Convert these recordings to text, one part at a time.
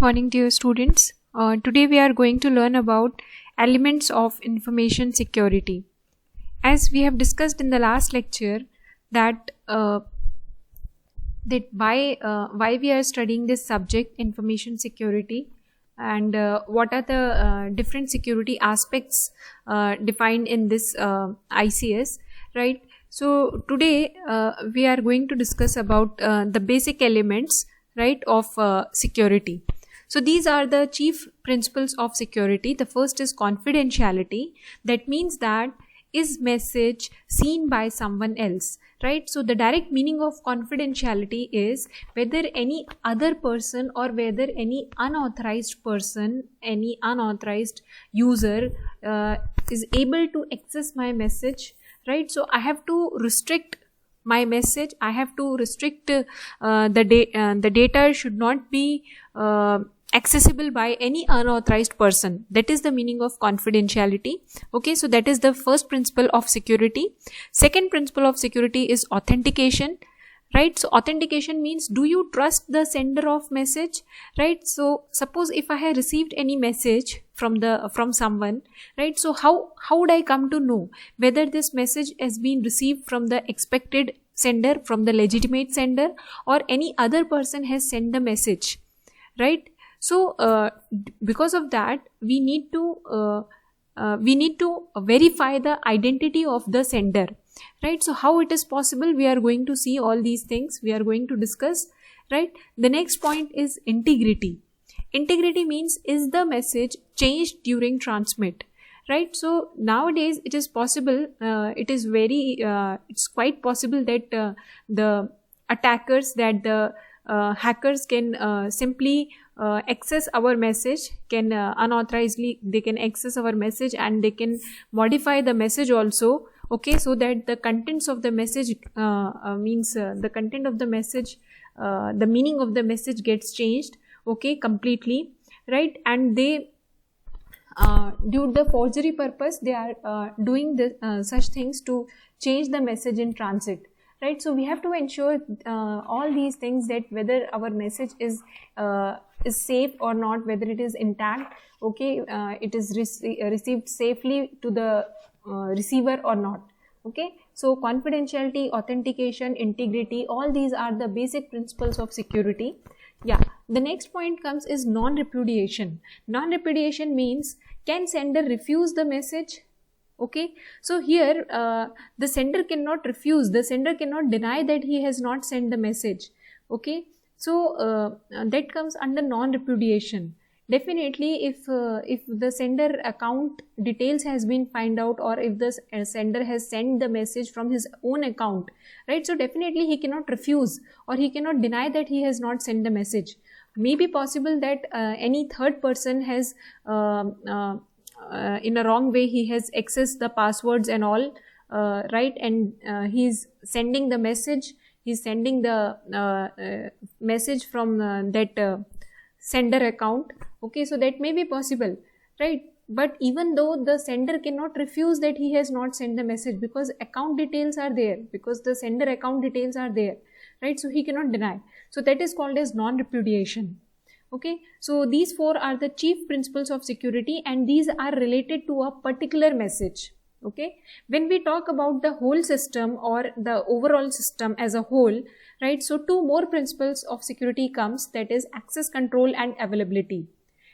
Morning, dear students. Today we are going to learn about elements of information security. As we have discussed in the last lecture, that why we are studying this subject, information security, and what are the different security aspects defined in this ICS, right? So today we are going to discuss about the basic elements, right, of security. So these are the chief principles of security. The first is confidentiality. That means that is message seen by someone else, right? So the direct meaning of confidentiality is whether any other person or whether any unauthorized person, any unauthorized user is able to access my message, right? So I have to restrict my message. I have to restrict the data should not be accessible by any unauthorized person. That is the meaning of confidentiality. Okay, so that is the first principle of security. Second principle of security is authentication, right? So authentication means, do you trust the sender of message, right? So suppose if I have received any message from someone, right? So how would I come to know whether this message has been received from the expected sender, from the legitimate sender, or any other person has sent the message, right? So because of that, we need to verify the identity of the sender, right? So how it is possible? We are going to see all these things. We are going to discuss, right? The next point is integrity. Integrity means, is the message changed during transmit, right? So nowadays it is possible. It's quite possible that the attackers, that the hackers can simply access our message, can unauthorizedly they can access our message, and they can modify the message also, okay, so that the contents of the message the content of the message, the meaning of the message gets changed, okay, completely, right? And they due to the forgery purpose, they are doing such things to change the message in transit, right? So we have to ensure all these things, that whether our message is safe or not, whether it is intact, okay, it is received safely to the receiver or not, okay. So confidentiality, authentication, integrity, all these are the basic principles of security. Yeah, the next point comes is non-repudiation. Non-repudiation means, can sender refuse the message? Okay, so here the sender cannot refuse, the sender cannot deny that he has not sent the message, okay. So that comes under non-repudiation. Definitely, if the sender account details has been found out, or if the sender has sent the message from his own account, right? So definitely he cannot refuse, or he cannot deny that he has not sent the message. Maybe possible that any third person has in a wrong way, he has accessed the passwords and all, right? And he's sending the message. He's sending the message from that sender account. Okay, so that may be possible, right? But even though the sender cannot refuse that he has not sent the message, because account details are there, because the sender account details are there, right? So he cannot deny. So that is called as non-repudiation. Okay, so these four are the chief principles of security, and these are related to a particular message. Okay, when we talk about the whole system or the overall system as a whole, right? So two more principles of security comes, that is access control and availability.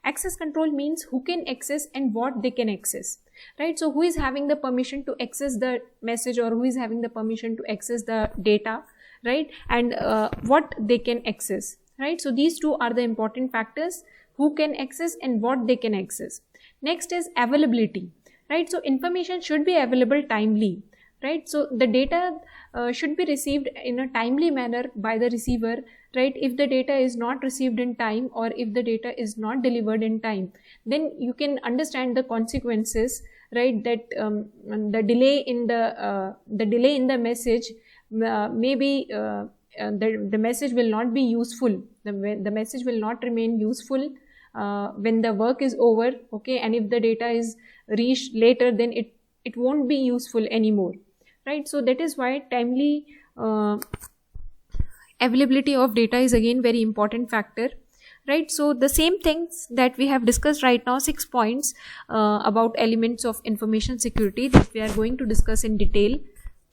Access control means who can access and what they can access, right? So who is having the permission to access the message, or who is having the permission to access the data, right? And what they can access, right? So these two are the important factors, who can access and what they can access. Next is availability, right? So information should be available timely, right? So the data should be received in a timely manner by the receiver, right? If the data is not received in time, or if the data is not delivered in time, then you can understand the consequences, right? That the delay in the message maybe the message will not be useful. The message will not remain useful when the work is over, okay. And if the data is reached later, then it won't be useful anymore, right? So that is why timely availability of data is again very important factor, right? So the same things that we have discussed right now, 6 points about elements of information security that we are going to discuss in detail: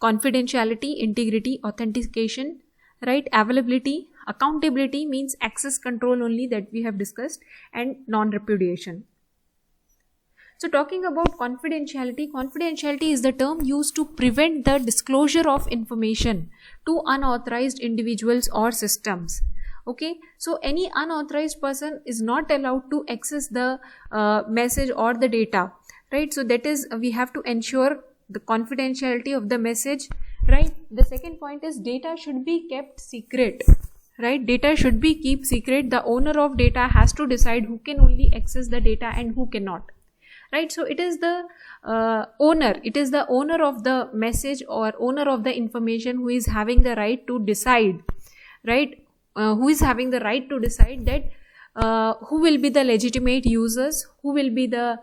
confidentiality, integrity, authentication, right? Availability, accountability means access control only, that we have discussed, and non-repudiation. So talking about confidentiality, confidentiality is the term used to prevent the disclosure of information to unauthorized individuals or systems. Okay, so any unauthorized person is not allowed to access the message or the data, right? So that is, we have to ensure the confidentiality of the message, right? The second point is data should be kept secret, right? Data should be kept secret. The owner of data has to decide who can only access the data and who cannot, right? So it is the owner of the message or owner of the information who is having the right to decide, right? Who is having the right to decide that who will be the legitimate users, who will be the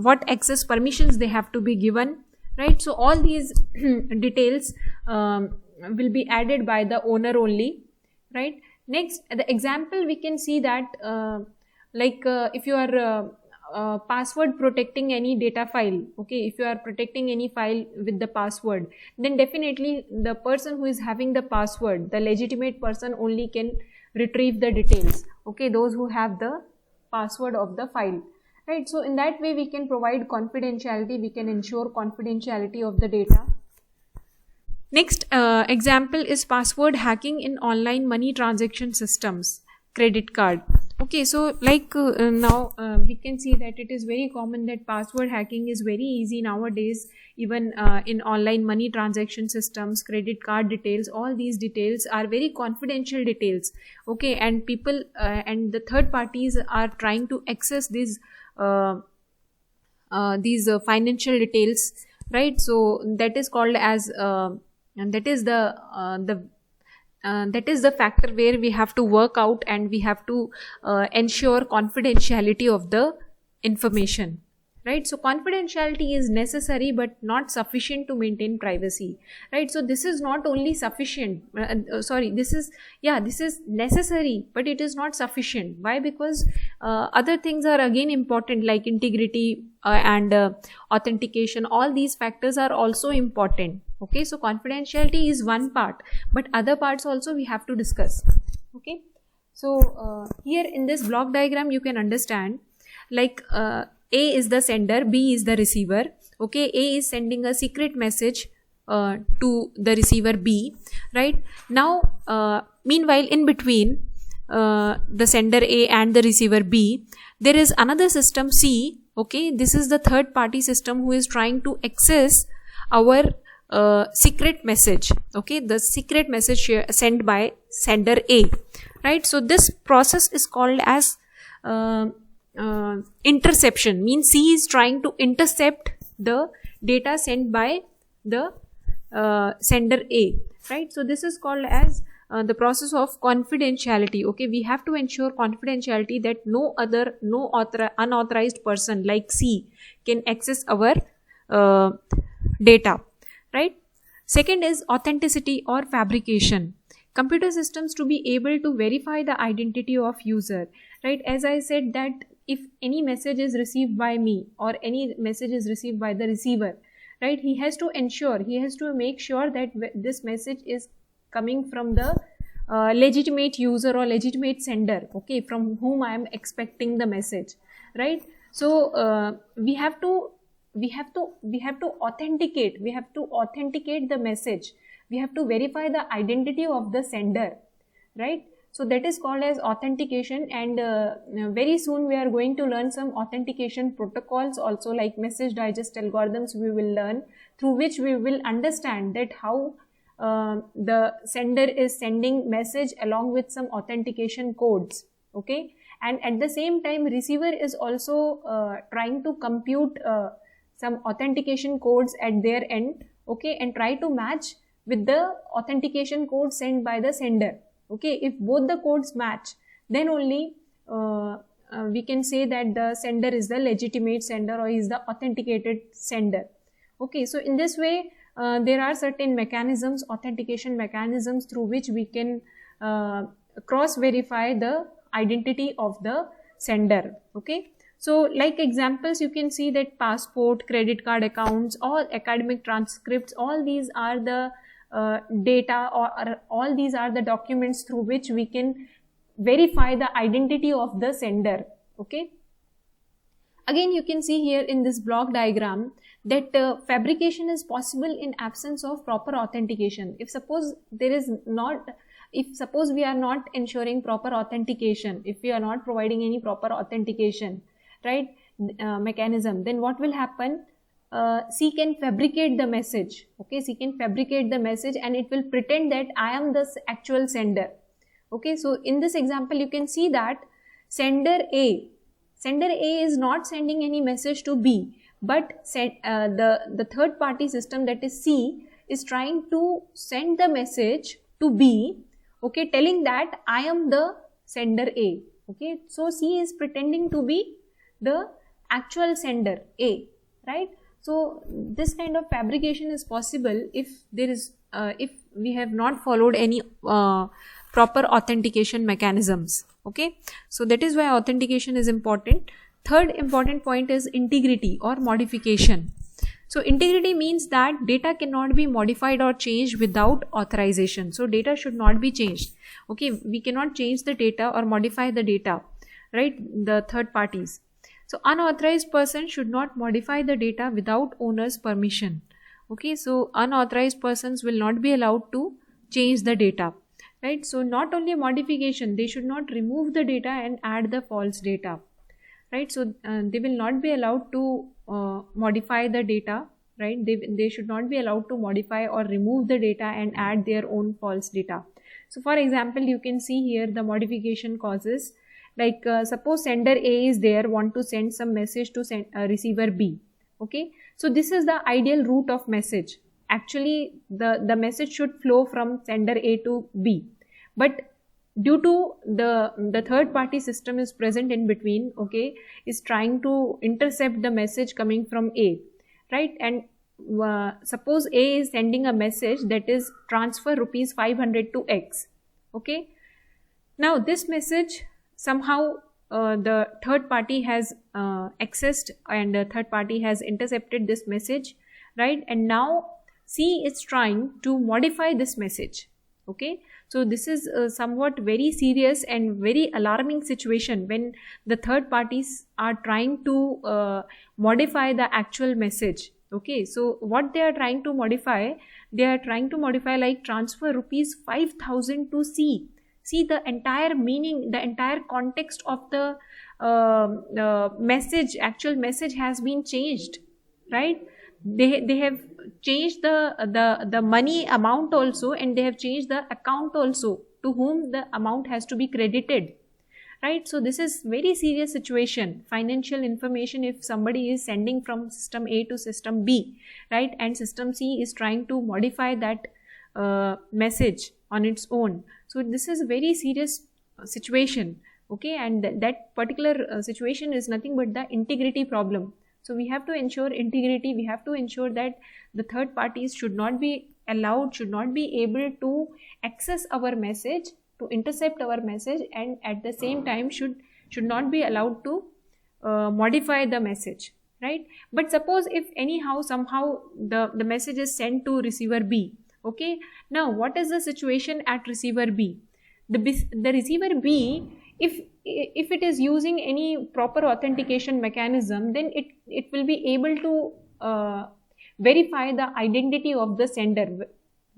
what access permissions they have to be given, right? So all these details will be added by the owner only, right? Next, the example we can see that if you are password protecting any data file, okay, if you are protecting any file with the password, then definitely the person who is having the password, the legitimate person only can retrieve the details, okay, those who have the password of the file, right? So in that way we can provide confidentiality, we can ensure confidentiality of the data. Next example is password hacking in online money transaction systems, credit card. Okay, so now we can see that it is very common that password hacking is very easy nowadays, even in online money transaction systems, credit card details, all these details are very confidential details, okay, and people and the third parties are trying to access these financial details, right? So that is called as and that is the factor where we have to work out, and we have to ensure confidentiality of the information, right? So confidentiality is necessary but not sufficient to maintain privacy, right? So this is not only sufficient, this is necessary, but it is not sufficient. Why? Because other things are again important, like integrity and authentication. All these factors are also important, okay? So confidentiality is one part, but other parts also we have to discuss, okay? So here in this block diagram you can understand, like A is the sender, B is the receiver, okay? A is sending a secret message to the receiver B, right? Now meanwhile, in between the sender A and the receiver B, there is another system C, okay? This is the third party system who is trying to access our secret message, okay, the secret message sent by sender A, right? So this process is called as interception, means C is trying to intercept the data sent by the sender A, right? So this is called as the process of confidentiality, okay? We have to ensure confidentiality, that no unauthorized person like C can access our data, right? Second is authenticity or fabrication. Computer systems to be able to verify the identity of user, right? As I said that if any message is received by me or any message is received by the receiver, right, he has to make sure that this message is coming from the legitimate user or legitimate sender, okay, from whom I am expecting the message, right? So we have to authenticate the message. We have to verify the identity of the sender, right? So that is called as authentication, and very soon we are going to learn some authentication protocols also, like message digest algorithms we will learn, through which we will understand that how the sender is sending message along with some authentication codes, okay? And at the same time, receiver is also trying to compute some authentication codes at their end, okay, and try to match with the authentication code sent by the sender, okay? If both the codes match, then only we can say that the sender is the legitimate sender or is the authenticated sender, okay? So in this way there are certain mechanisms, authentication mechanisms, through which we can cross verify the identity of the sender. Okay, so like examples, you can see that passport, credit card accounts, all academic transcripts, all these are the data, or all these are the documents through which we can verify the identity of the sender. Okay, again you can see here in this block diagram that fabrication is possible in absence of proper authentication. If suppose we are not ensuring proper authentication, if we are not providing any proper authentication, right, mechanism, then what will happen? C can fabricate the message. Okay, C can fabricate the message and it will pretend that I am the actual sender. Okay, so in this example you can see that sender A is not sending any message to B, but the third party system, that is C, is trying to send the message to B, okay, telling that I am the sender A. Okay, so C is pretending to be the actual sender A, right? So this kind of fabrication is possible if we have not followed any proper authentication mechanisms. Okay, so that is why authentication is important. Third important point is integrity or modification. So integrity means that data cannot be modified or changed without authorization. So data should not be changed. Okay, we cannot change the data or modify the data, right, the third parties. So unauthorized person should not modify the data without owner's permission. Okay, so unauthorized persons will not be allowed to change the data, right? So not only modification, they should not remove the data and add the false data, right? So they will not be allowed to modify the data, right? They should not be allowed to modify or remove the data and add their own false data. So for example, you can see here the modification causes, like suppose sender A is there, want to send some message to receiver B. Okay, so this is the ideal route of message. Actually the message should flow from sender A to B, but due to the third party system is present in between, okay, is trying to intercept the message coming from A, right? And suppose A is sending a message that is transfer rupees 500 to X. Okay, now this message somehow the third party has accessed, and the third party has intercepted this message, right? And now C is trying to modify this message. Okay, so this is somewhat very serious and very alarming situation when the third parties are trying to modify the actual message. Okay, so what they are trying to modify, like transfer rupees 5,000 to C. See, the entire meaning, the entire context of the message, actual message has been changed, right? They have changed the money amount also, and they have changed the account also to whom the amount has to be credited, right? So this is very serious situation. Financial information, if somebody is sending from system A to system B, right, and system C is trying to modify that message on its own. So this is a very serious situation. Okay, and that particular situation is nothing but the integrity problem. So we have to ensure integrity. We have to ensure that the third parties should not be allowed, should not be able to access our message, to intercept our message, and at the same time should not be allowed to modify the message, right? But suppose if anyhow somehow the message is sent to receiver B. Okay, now what is the situation at receiver B? The receiver B, if it is using any proper authentication mechanism, then it will be able to verify the identity of the sender,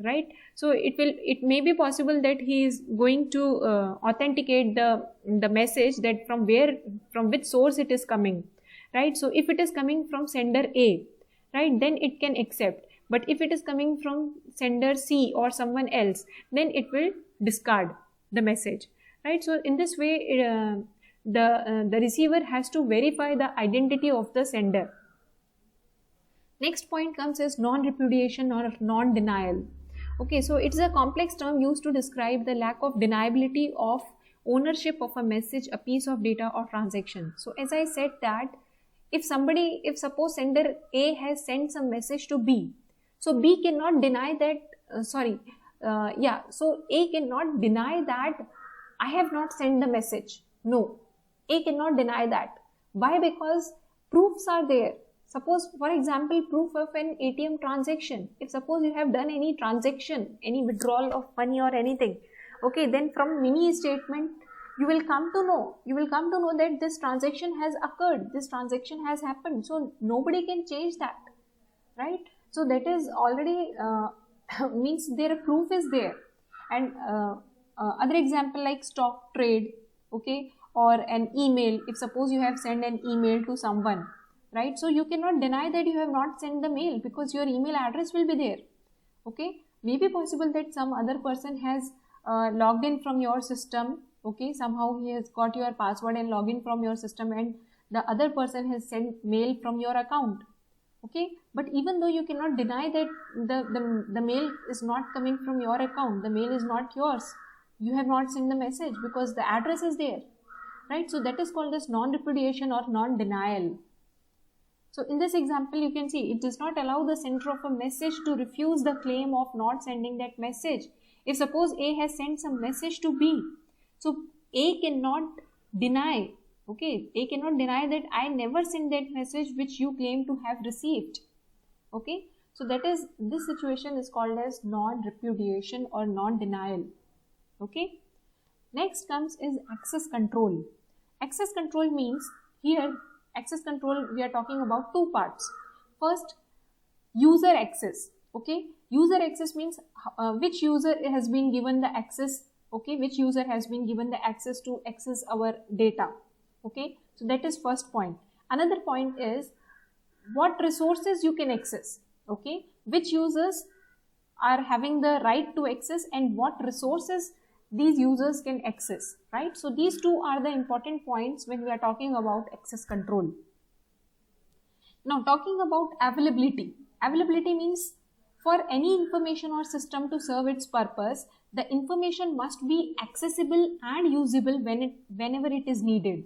right? So it may be possible that he is going to authenticate the message, that from which source it is coming, right? So if it is coming from sender A, right, then it can accept. But if it is coming from sender C or someone else, then it will discard the message, right? So in this way, the receiver has to verify the identity of the sender. Next point comes as non-repudiation or non-denial. Okay, so it's a complex term used to describe the lack of deniability of ownership of a message, a piece of data, or transaction. So as I said that if suppose sender A has sent some message to B, so B cannot deny that, so A cannot deny that I have not sent the message. No, A cannot deny that. Why? Because proofs are there. Suppose, for example, proof of an ATM transaction. If suppose you have done any transaction, any withdrawal of money or anything, okay, then from mini statement, you will come to know that this transaction has occurred, this transaction has happened. So nobody can change that, right? So that is already means their proof is there. And other example like stock trade, okay, or an email. If suppose you have sent an email to someone, right? So you cannot deny that you have not sent the mail because your email address will be there. Okay, maybe possible that some other person has logged in from your system. Okay, somehow he has got your password and login from your system, and the other person has sent mail from your account. Okay, but even though you cannot deny that the mail is not coming from your account, the mail is not yours, you have not sent the message because the address is there, right? So that is called as non-repudiation or non-denial. So in this example, you can see it does not allow the sender of a message to refuse the claim of not sending that message. If suppose A has sent some message to B, so A cannot deny, okay, A cannot deny that I never sent that message which you claim to have received. Okay, so that is, this situation is called as non-repudiation or non-denial. Okay, next comes is access control. Access control means, here access control we are talking about two parts. First, user access. Okay, user access means which user has been given the access, okay, which user has been given the access to access our data. Okay, so that is first point. Another point is what resources you can access. Okay, which users are having the right to access and what resources these users can access, right? So these two are the important points when we are talking about access control. Now talking about availability. Availability means for any information or system to serve its purpose, the information must be accessible and usable whenever it is needed.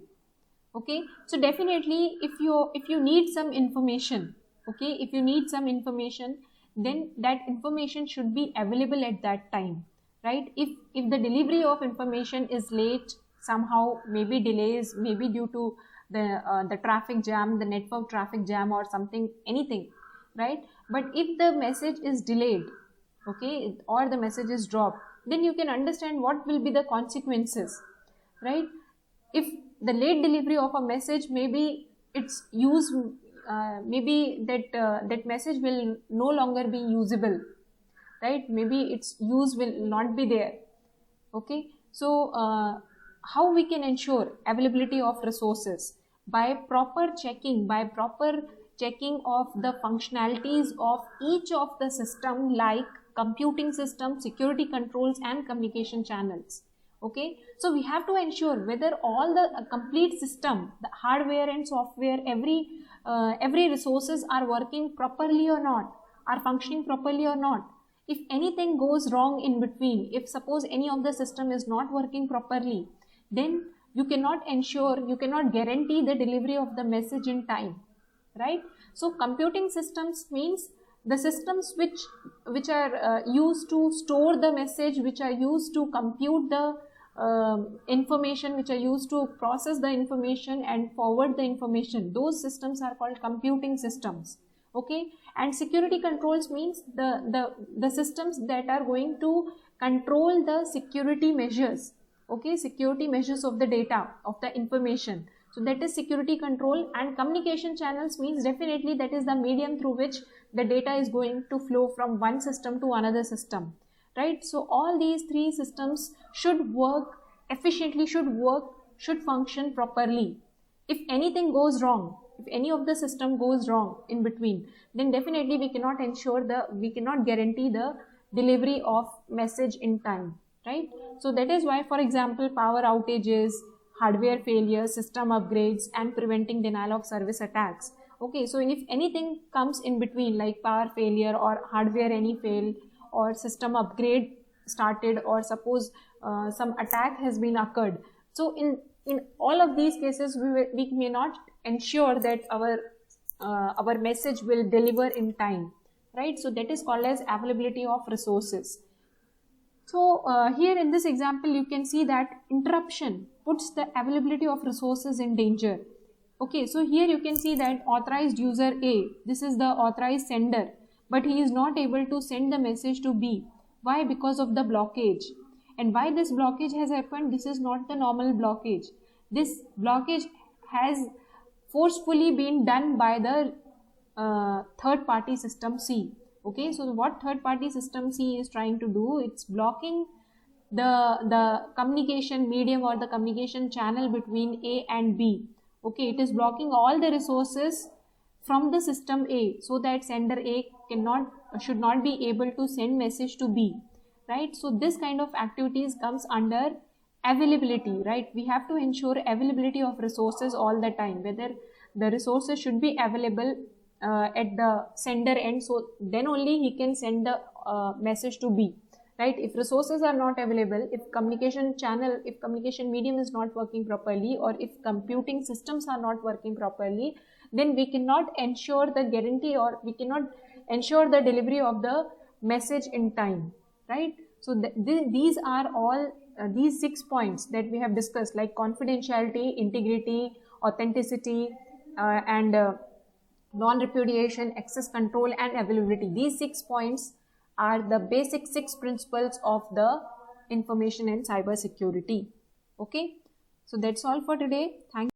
Okay, so definitely if you need some information, okay, if you need some information, then that information should be available at that time, right? If the delivery of information is late, somehow maybe delays, maybe due to the traffic jam, the network traffic jam or something, anything, right? But if the message is delayed, okay, or the message is dropped, then you can understand what will be the consequences, right? If the late delivery of a message, maybe its use, maybe that message will no longer be usable, right? Maybe its use will not be there. Okay, so how we can ensure availability of resources? By proper checking of the functionalities of each of the system, like computing system, security controls and communication channels. Okay, so we have to ensure whether all the complete system, the hardware and software, every resources are working properly or not, are functioning properly or not. If anything goes wrong in between, if suppose any of the system is not working properly, then you cannot guarantee the delivery of the message in time, right? So computing systems means the systems which are used to store the message, which are used to compute the information, which are used to process the information and forward the information, those systems are called computing systems. Okay, and security controls means the systems that are going to control the security measures, okay, security measures of the data, of the information. So that is security control. And communication channels means definitely that is the medium through which the data is going to flow from one system to another system, right? So all these three systems should work efficiently, should function properly. If anything goes wrong, if any of the system goes wrong in between, then definitely we cannot guarantee the delivery of message in time, right? So that is why, for example, power outages, hardware failures, system upgrades and preventing denial of service attacks. Okay, so if anything comes in between, like power failure or hardware any fail or system upgrade started, or suppose some attack has been occurred, so in all of these cases we may not ensure that our message will deliver in time, right? So that is called as availability of resources. So here in this example, you can see that interruption puts the availability of resources in danger. Okay, so here you can see that authorized user A, this is the authorized sender, but he is not able to send the message to B. Why? Because of the blockage. And why this blockage has happened? This is not the normal blockage. This blockage has forcefully been done by the third party system C. Okay, so what third party system C is trying to do, it's blocking the communication medium or the communication channel between A and B. Okay, it is blocking all the resources from the system A, so that sender A should not be able to send message to B, right? So this kind of activities comes under availability, right? We have to ensure availability of resources all the time, whether the resources should be available at the sender end, so then only he can send the message to B, right? If resources are not available, if communication medium is not working properly, or if computing systems are not working properly, then we cannot ensure the guarantee, or we cannot ensure the delivery of the message in time, right? So these are all these 6 points that we have discussed, like confidentiality, integrity, authenticity, and non-repudiation, access control, and availability. These 6 points are the basic 6 principles of the information and cyber security. Okay, so that's all for today. Thank you.